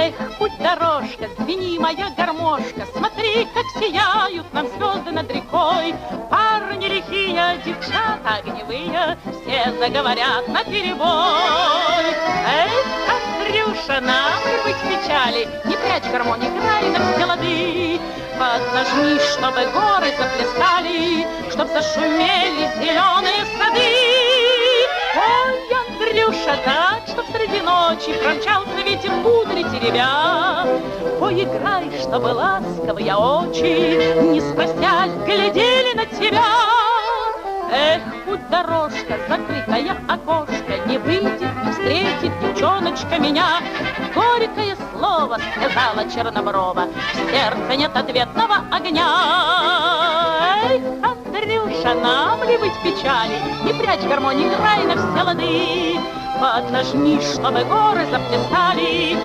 Эх, путь дорожка, звени, моя гармошка, смотри, как сияют нам звезды над рекой. Парни лихие, девчата огневые, все заговорят наперебой. Эх, Андрюша, нам ли быть в печали, не прячь гармонь, играй на все лады. Поднажми, чтобы горы заплескали, чтоб зашумели зеленые сады. Ой, Андрюша, так, чтоб среди ночи промчался ветер кудри теребя. Поиграй, чтобы ласковые очи, не спросясь, глядели на тебя. Эх, путь дорожка, закрытое окошко, не выйдет, не встретит девчоночка меня. Горькое слово сказала Черноброва, в сердце нет ответного огня. Эх, Андрюша, нам ли быть в печали, не прячь гармонь, играй на все лады. Поднажми, чтобы горы заплясали,